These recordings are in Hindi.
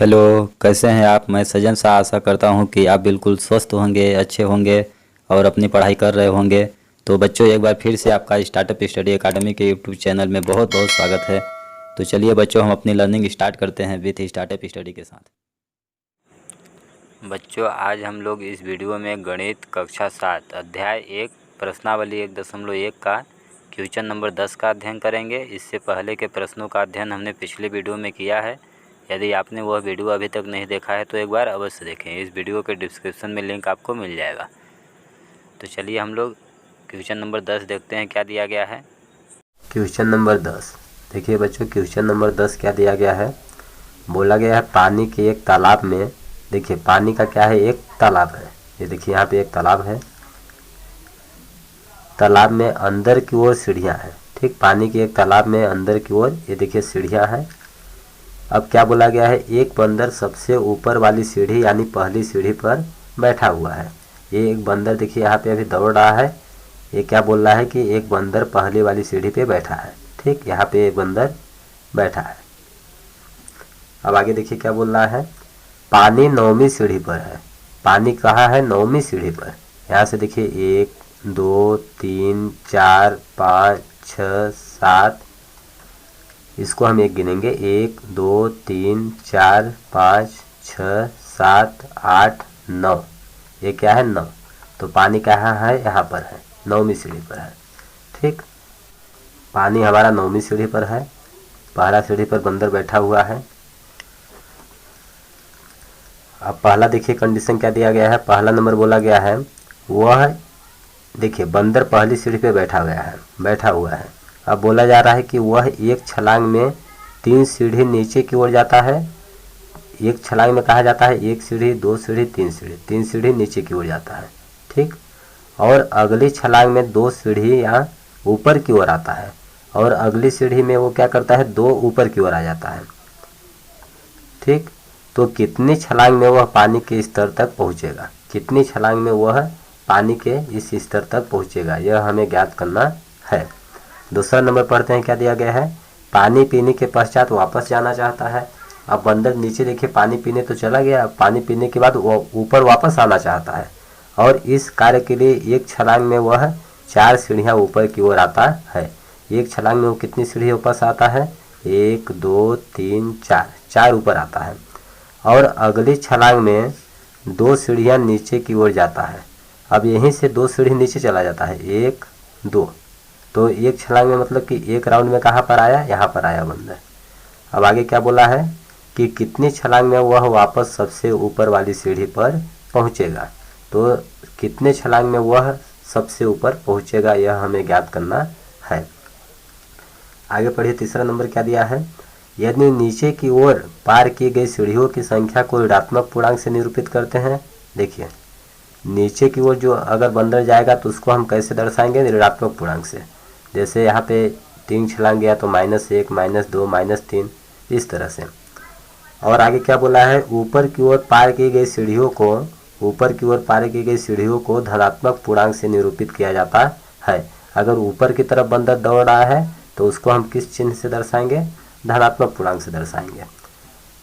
हेलो, कैसे हैं आप। मैं सजन सा आशा करता हूं कि आप बिल्कुल स्वस्थ होंगे, अच्छे होंगे और अपनी पढ़ाई कर रहे होंगे। तो बच्चों, एक बार फिर से आपका स्टार्टअप स्टडी एकेडमी के यूट्यूब चैनल में बहुत बहुत स्वागत है। तो चलिए बच्चों, हम अपनी लर्निंग स्टार्ट करते हैं विथ स्टार्टअप स्टडी के साथ। बच्चों, आज हम लोग इस वीडियो में गणित कक्षा 7 अध्याय 1 प्रश्नावली 1.1 का क्वेश्चन नंबर 10 का अध्ययन करेंगे। इससे पहले के प्रश्नों का अध्ययन हमने पिछले वीडियो में किया है। यदि आपने वह वीडियो अभी तक नहीं देखा है तो एक बार अवश्य देखें। इस वीडियो के डिस्क्रिप्शन में लिंक आपको मिल जाएगा। तो चलिए हम लोग क्वेश्चन नंबर 10 देखते हैं क्या दिया गया है। Question number 10। देखिए बच्चों, क्वेश्चन नंबर 10 क्या दिया गया है। बोला गया है पानी के एक तालाब में, देखिए पानी का क्या है, एक तालाब है। ये देखिए यहाँ पे एक तालाब है। तालाब में अंदर की ओर सीढ़ियाँ हैं। ठीक, पानी के एक तालाब में अंदर की ओर ये देखिए सीढ़ियाँ हैं। अब क्या बोला गया है, एक बंदर सबसे ऊपर वाली सीढ़ी यानी पहली सीढ़ी पर बैठा हुआ है। ये एक बंदर देखिए यहाँ पे अभी दौड़ रहा है। ये क्या बोल रहा है कि एक बंदर पहली वाली सीढ़ी पे बैठा है। ठीक, यहाँ पे एक बंदर बैठा है। अब आगे देखिए क्या बोल रहा है, पानी 9वीं सीढ़ी पर है। पानी कहाँ है, 9वीं सीढ़ी पर। यहाँ से देखिए 1 2 3 4 5 6 7, इसको हम एक गिनेंगे, 1 2 3 4 5 6 7 8 9। ये क्या है, 9। तो पानी कहाँ है, यहाँ पर है, 9वीं सीढ़ी पर है। ठीक, पानी हमारा 9वीं सीढ़ी पर है। पहला सीढ़ी पर बंदर बैठा हुआ है। अब पहला देखिए कंडीशन क्या दिया गया है, पहला नंबर बोला गया है वह, देखिए बंदर पहली सीढ़ी पे बैठा हुआ है। अब बोला जा रहा है कि वह एक छलांग में 3 सीढ़ी नीचे की ओर जाता है। एक छलांग में कहा जाता है 1 सीढ़ी 2 सीढ़ी 3 सीढ़ी, 3 सीढ़ी नीचे की ओर जाता है। ठीक, और अगली छलांग में 2 सीढ़ी यहाँ ऊपर की ओर आता है, और अगली सीढ़ी में वो क्या करता है, 2 ऊपर की ओर आ जाता है। ठीक, तो कितनी छलांग में वह पानी के स्तर तक पहुंचेगा, कितनी छलांग में वह पानी के इस स्तर तक पहुंचेगा, यह हमें ज्ञात करना है। दूसरा नंबर पढ़ते हैं क्या दिया गया है, पानी पीने के पश्चात वापस जाना चाहता है। अब बंदर नीचे देखिए पानी पीने तो चला गया, पानी पीने के बाद वो ऊपर वापस आना चाहता है, और इस कार्य के लिए एक छलांग में वह 4 सीढ़ियाँ ऊपर की ओर आता है। एक छलांग में वो कितनी सीढ़ी वापस आता है, 1 2 3 4 ऊपर आता है, और अगली छलांग में 2 सीढ़ियाँ नीचे की ओर जाता है। अब यहीं से 2 सीढ़ी नीचे चला जाता है, 1 2, तो एक छलांग में मतलब कि एक राउंड में कहाँ पर आया, यहाँ पर आया बंदर। अब आगे क्या बोला है कि कितनी छलांग में वह वापस सबसे ऊपर वाली सीढ़ी पर पहुँचेगा। तो कितने छलांग में वह सबसे ऊपर पहुँचेगा, यह हमें ज्ञात करना है। आगे पढ़िए, तीसरा नंबर क्या दिया है, यदि नीचे की ओर पार की गई सीढ़ियों की संख्या को ऋणात्मक पूर्णांक से निरूपित करते हैं। देखिए नीचे की ओर जो अगर बंदर जाएगा तो उसको हम कैसे दर्शाएंगे, ऋणात्मक पूर्णांक से। जैसे यहाँ पे 3 छलांग गया तो -1 -2 -3, इस तरह से। और आगे क्या बोला है, ऊपर की ओर पार की गई सीढ़ियों को धनात्मक पूर्णांक से निरूपित किया जाता है। अगर ऊपर की तरफ बंदर दौड़ रहा है तो उसको हम किस चिन्ह से दर्शाएंगे, धनात्मक पूर्णांक से दर्शाएंगे।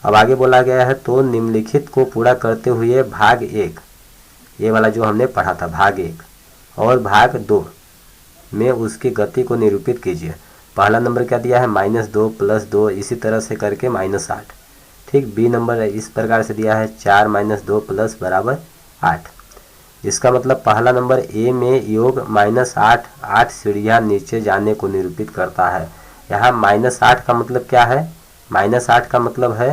अब आगे बोला गया है, तो निम्नलिखित को पूरा करते हुए भाग 1, ये वाला जो हमने पढ़ा था भाग 1 और भाग 2 में उसकी गति को निरूपित कीजिए। पहला नंबर क्या दिया है, -2 +2, इसी तरह से करके -8। ठीक, बी नंबर इस प्रकार से दिया है 4 - 2 + = 8। इसका मतलब पहला नंबर ए में योग -8, 8 सीढ़ियाँ नीचे जाने को निरूपित करता है। यहाँ -8 का मतलब क्या है, -8 का मतलब है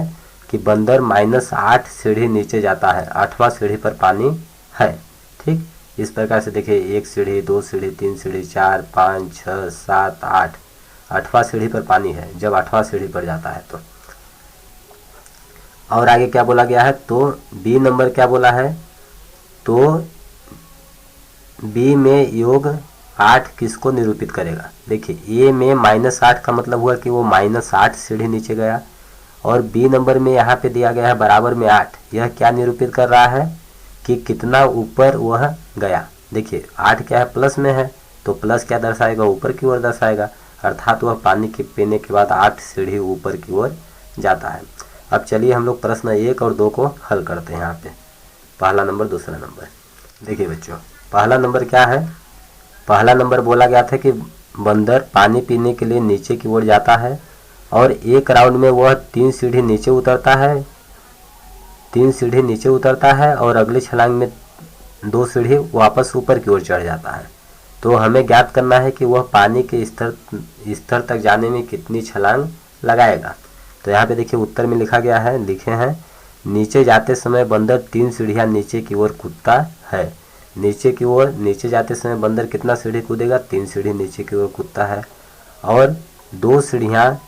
कि बंदर -8 सीढ़ी नीचे जाता है, 8वां सीढ़ी पर पानी है। ठीक, इस प्रकार से देखिए 1 सीढ़ी 2 सीढ़ी 3 सीढ़ी 4 5 6 7 8, 8वां सीढ़ी पर पानी है जब 8वां सीढ़ी पर जाता है तो। और आगे क्या बोला गया है, तो बी नंबर क्या बोला है, तो बी में योग 8 किसको निरूपित करेगा। देखिए ए में -8 का मतलब हुआ कि वो -8 सीढ़ी नीचे गया, और बी नंबर में यहाँ पे दिया गया है बराबर में 8, यह क्या निरूपित कर रहा है कि कितना ऊपर वह गया। देखिए 8 क्या है, प्लस में है, तो प्लस क्या दर्शाएगा, ऊपर की ओर दर्शाएगा, अर्थात वह पानी के पीने के बाद 8 सीढ़ी ऊपर की ओर जाता है। अब चलिए हम लोग प्रश्न 1 और 2 को हल करते हैं। यहाँ पे पहला नंबर, दूसरा नंबर। देखिए बच्चों, पहला नंबर क्या है? पहला नंबर बोला गया था कि बंदर पानी पीने के लिए नीचे की ओर जाता है और एक राउंड में वह 3 सीढ़ी नीचे उतरता है, 3 सीढ़ी नीचे उतरता है और अगली छलांग में 2 सीढ़ी वापस ऊपर की ओर चढ़ जाता है। तो हमें ज्ञात करना है कि वह पानी के स्तर तक जाने में कितनी छलांग लगाएगा। तो यहाँ पे देखिए उत्तर में लिखा गया है, लिखे हैं नीचे जाते समय बंदर 3 सीढ़ियाँ नीचे की ओर कूदता है। नीचे की ओर, नीचे जाते समय बंदर कितना सीढ़ी कूदेगा? 3 सीढ़ी नीचे की ओर कूदता है और 2 सीढ़ियाँ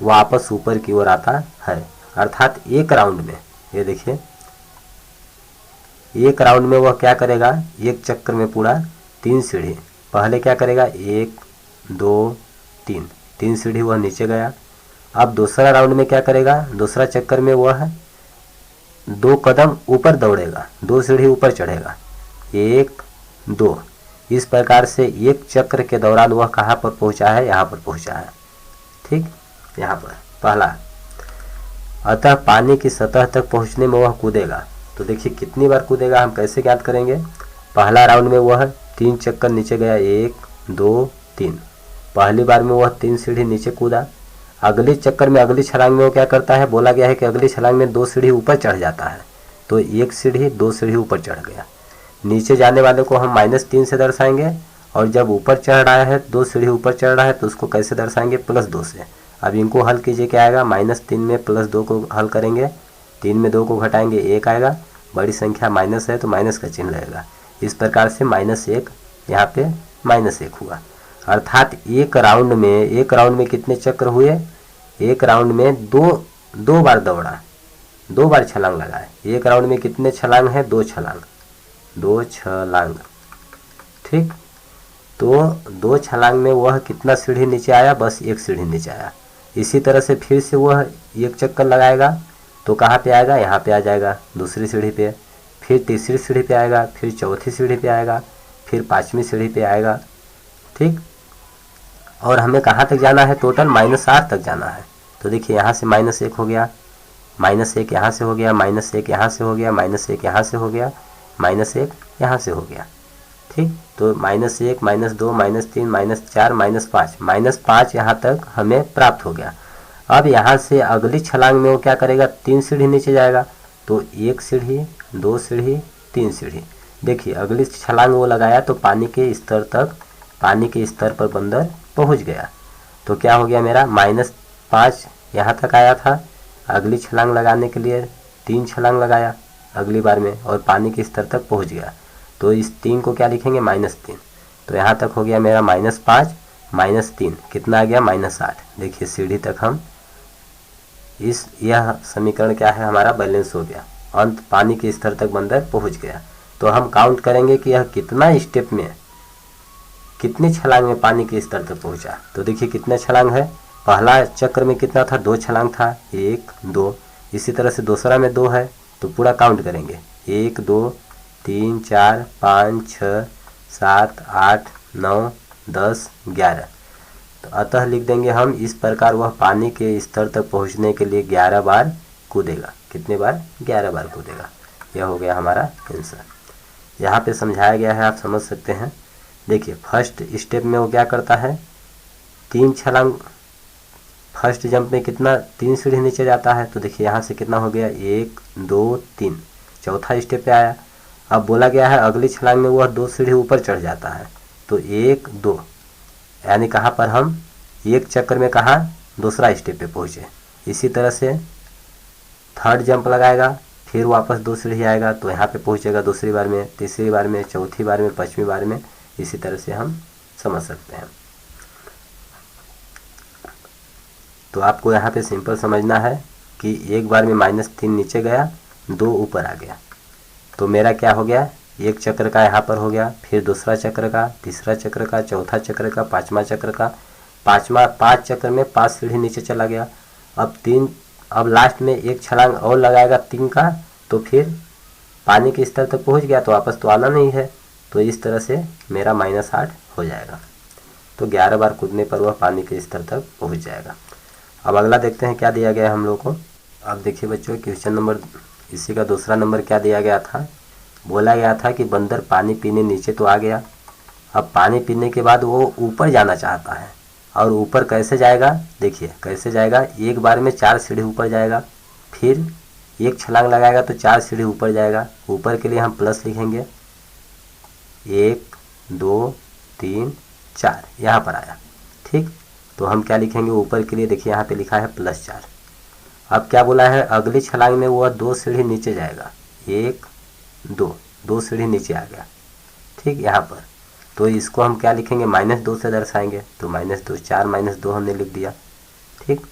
वापस ऊपर की ओर आता है। अर्थात एक राउंड में, ये देखिए एक राउंड में वह क्या करेगा? एक चक्कर में पूरा 3 सीढ़ी, पहले क्या करेगा? 1 2 3, 3 सीढ़ी वह नीचे गया। अब दूसरा राउंड में क्या करेगा? दूसरा चक्कर में वह 2 कदम ऊपर दौड़ेगा, 2 सीढ़ी ऊपर चढ़ेगा, 1 2। इस प्रकार से एक चक्र के दौरान वह कहाँ पर पहुँचा है? यहाँ पर पहुँचा है। ठीक, यहाँ पर पहला। अतः पानी की सतह तक पहुँचने में वह कूदेगा। तो देखिए कितनी बार कूदेगा, हम कैसे ज्ञात करेंगे? पहला राउंड में वह 3 चक्कर नीचे गया, 1 2 3। पहली बार में वह 3 सीढ़ी नीचे कूदा। अगले चक्कर में, अगली छलांग में वो क्या करता है? बोला गया है कि अगली छलांग में 2 सीढ़ी ऊपर चढ़ जाता है। तो 1 सीढ़ी 2 सीढ़ी ऊपर चढ़ गया। नीचे जाने वाले को हम -3 से दर्शाएंगे और जब ऊपर चढ़ रहा है, 2 सीढ़ी ऊपर चढ़ रहा है, तो उसको कैसे दर्शाएंगे? +2 से। अब इनको हल कीजिए, क्या आएगा? -3 में +2 को हल करेंगे, 3 में 2 को घटाएंगे 1 आएगा। बड़ी संख्या माइनस है तो माइनस का चिन्ह लगेगा। इस प्रकार से -1, यहाँ पे -1 हुआ। अर्थात एक राउंड में कितने चक्र हुए? एक राउंड में दो बार दौड़ा, 2 बार छलांग लगाए। एक राउंड में कितने छलांग है? 2 छलांग, 2 छलांग। ठीक, तो 2 छलांग में वह कितना सीढ़ी नीचे आया? बस 1 सीढ़ी नीचे आया। इसी तरह से फिर से वह एक चक्कर लगाएगा तो कहाँ पे आएगा? यहाँ पे आ जाएगा, दूसरी सीढ़ी पे। फिर तीसरी सीढ़ी पे आएगा, फिर चौथी सीढ़ी पे आएगा, फिर 5वीं सीढ़ी पे आएगा। ठीक, और हमें कहाँ तक जाना है? टोटल -8 तक जाना है। तो देखिए यहाँ से -1 हो गया, -1 यहाँ से हो गया, -1 यहाँ से हो गया, -1 यहाँ से हो गया, -1 यहाँ से हो गया। ठीक, तो -1 -2 -3 -4 -5 यहाँ तक हमें प्राप्त हो गया। अब यहाँ से अगली छलांग में वो क्या करेगा? 3 सीढ़ी नीचे जाएगा। तो 1 सीढ़ी 2 सीढ़ी 3 सीढ़ी। देखिए अगली छलांग वो लगाया तो पानी के स्तर पर बंदर पहुँच गया। तो क्या हो गया मेरा? -5 यहाँ तक आया था। अगली छलांग लगाने के लिए 3 छलांग लगाया अगली बार में और पानी के स्तर तक पहुँच गया। तो इस 3 को क्या लिखेंगे? -3। तो यहाँ तक हो गया मेरा -5 -3 कितना आ गया? -8। देखिए सीढ़ी तक हम यह समीकरण क्या है हमारा? बैलेंस हो गया। अंत पानी के स्तर तक बंदर पहुंच गया। तो हम काउंट करेंगे कि यह कितना स्टेप में, कितनी छलांग में पानी के स्तर तक पहुंचा। तो देखिए कितने छलांग है? पहला चक्र में कितना था? 2 छलांग था, 1 2। इसी तरह से दूसरा में 2 है तो पूरा काउंट करेंगे, 1 2 3 4 5 6 7 8 9 10 11। तो अतः लिख देंगे हम इस प्रकार वह पानी के स्तर तक पहुंचने के लिए 11 बार कूदेगा। कितने बार? 11 बार कूदेगा। यह हो गया हमारा आंसर। यहाँ पे समझाया गया है, आप समझ सकते हैं। देखिए फर्स्ट स्टेप में वो क्या करता है? 3 छलांग, फर्स्ट जंप में कितना? 3 सीढ़ी नीचे जाता है। तो देखिए यहाँ से कितना हो गया? 1 2 3। चौथा स्टेप पे आया। अब बोला गया है अगली छलांग में वह 2 सीढ़ी ऊपर चढ़ जाता है। तो 1 2, यानी कहाँ पर हम एक चक्कर में कहाँ? दूसरा स्टेप पे पहुँचे। इसी तरह से थर्ड जंप लगाएगा, फिर वापस 2 सीढ़ी आएगा तो यहाँ पे पहुँचेगा दूसरी बार में, तीसरी बार में, चौथी बार में, 5वीं बार में। इसी तरह से हम समझ सकते हैं। तो आपको यहाँ पे सिंपल समझना है कि एक बार में -3 नीचे गया, 2 ऊपर आ गया। तो मेरा क्या हो गया? एक चक्र का यहाँ पर हो गया, फिर दूसरा चक्र का, तीसरा चक्र का, चौथा चक्र का, 5वां चक्र का। 5 चक्र में 5 सीढ़ी नीचे चला गया। अब लास्ट में एक छलांग और लगाएगा 3 का, तो फिर पानी के स्तर तक पहुँच गया तो वापस तो आना नहीं है। तो इस तरह से मेरा -8 हो जाएगा। तो 11 बार कूदने पर वह पानी के स्तर तक पहुँच जाएगा। अब अगला देखते हैं क्या दिया गया है हम लोग को। अब देखिए बच्चों, क्वेश्चन नंबर इसी का दूसरा नंबर क्या दिया गया था। बोला गया था कि बंदर पानी पीने नीचे तो आ गया, अब पानी पीने के बाद वो ऊपर जाना चाहता है। और ऊपर कैसे जाएगा, देखिए कैसे जाएगा। एक बार में 4 सीढ़ी ऊपर जाएगा, फिर एक छलांग लगाएगा तो 4 सीढ़ी ऊपर जाएगा। ऊपर के लिए हम प्लस लिखेंगे, 1 2 3 4 यहाँ पर आया। ठीक, तो हम क्या लिखेंगे ऊपर के लिए, देखिए यहाँ पे लिखा है +4। अब क्या बोला है, अगली छलांग में वह 2 सीढ़ी नीचे जाएगा, 1 2 सीढ़ी नीचे आ गया। ठीक, यहाँ पर तो इसको हम क्या लिखेंगे, -2 से दर्शाएंगे, तो -2 4 -2 हमने लिख दिया। ठीक,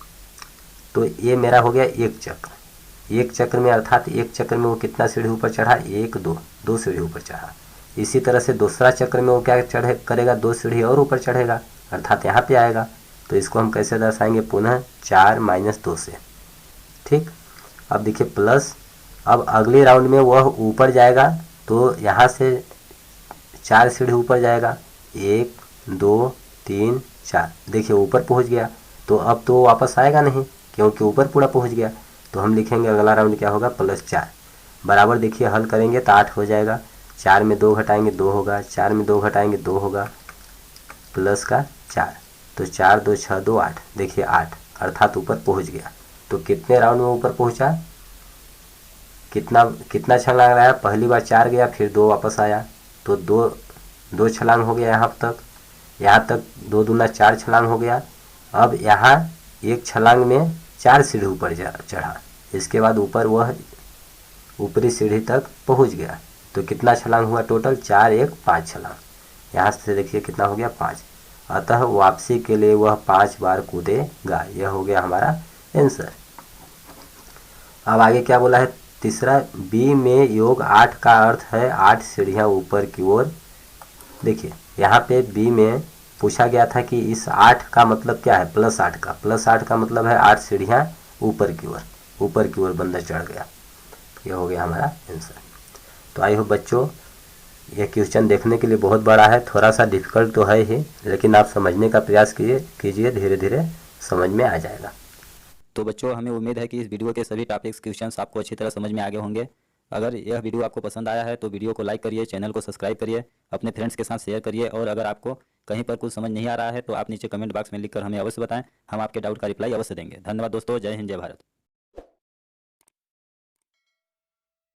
तो ये मेरा हो गया एक चक्र। एक चक्र में अर्थात एक चक्र में वो कितना सीढ़ी ऊपर चढ़ा, 1 2 सीढ़ी ऊपर चढ़ा। इसी तरह से दूसरा चक्र में वो क्या चढ़े करेगा, 2 सीढ़ी और ऊपर चढ़ेगा, अर्थात यहाँ पे आएगा। तो इसको हम कैसे दर्शाएंगे, पुनः 4 -2 से। ठीक, अब देखिए प्लस, अब अगले राउंड में वह ऊपर जाएगा तो यहाँ से 4 सीढ़ी ऊपर जाएगा, 1 2 3 4, देखिए ऊपर पहुँच गया। तो अब तो वापस आएगा नहीं क्योंकि ऊपर पूरा पहुँच गया। तो हम लिखेंगे अगला राउंड क्या होगा, +4 बराबर, देखिए हल करेंगे तो 8 हो जाएगा। 4 में 2 घटाएंगे 2 होगा, 4 में 2 घटाएंगे 2 होगा, प्लस का 4, तो 4 2 6 2 8, देखिए 8 अर्थात ऊपर पहुँच गया। तो कितने राउंड में ऊपर पहुँचा, कितना छलांग लगाया, पहली बार 4 गया, फिर 2 वापस आया, तो 2 छलांग हो गया यहाँ तक 2 दूना 4 छलांग हो गया। अब यहाँ एक छलांग में 4 सीढ़ी ऊपर चढ़ा, इसके बाद ऊपर वह ऊपरी सीढ़ी तक पहुँच गया। तो कितना छलांग हुआ टोटल, 4 1 5 छलांग। यहाँ से देखिए कितना हो गया, 5। अतः वापसी के लिए वह 5 बार कूदेगा। यह हो गया हमारा आंसर। अब आगे क्या बोला है, तीसरा, बी में योग 8 का अर्थ है 8 सीढ़ियाँ ऊपर की ओर। देखिए यहाँ पे बी में पूछा गया था कि इस 8 का मतलब क्या है, +8 का, +8 का मतलब है 8 सीढ़ियाँ ऊपर की ओर बंदर चढ़ गया। यह हो गया हमारा आंसर। तो आई होप बच्चों, यह क्वेश्चन देखने के लिए बहुत बड़ा है, थोड़ा सा डिफिकल्ट तो है ही, लेकिन आप समझने का प्रयास कीजिए, धीरे धीरे समझ में आ जाएगा। तो बच्चों, हमें उम्मीद है कि इस वीडियो के सभी टॉपिक्स क्वेश्चंस आपको अच्छी तरह समझ में आ गए होंगे। अगर यह वीडियो आपको पसंद आया है तो वीडियो को लाइक करिए, चैनल को सब्सक्राइब करिए, अपने फ्रेंड्स के साथ शेयर करिए, और अगर आपको कहीं पर कुछ समझ नहीं आ रहा है तो आप नीचे कमेंट बॉक्स में लिखकर हमें अवश्य बताएं, हम आपके डाउट का रिप्लाई अवश्य देंगे। धन्यवाद दोस्तों, जय हिंद जय भारत।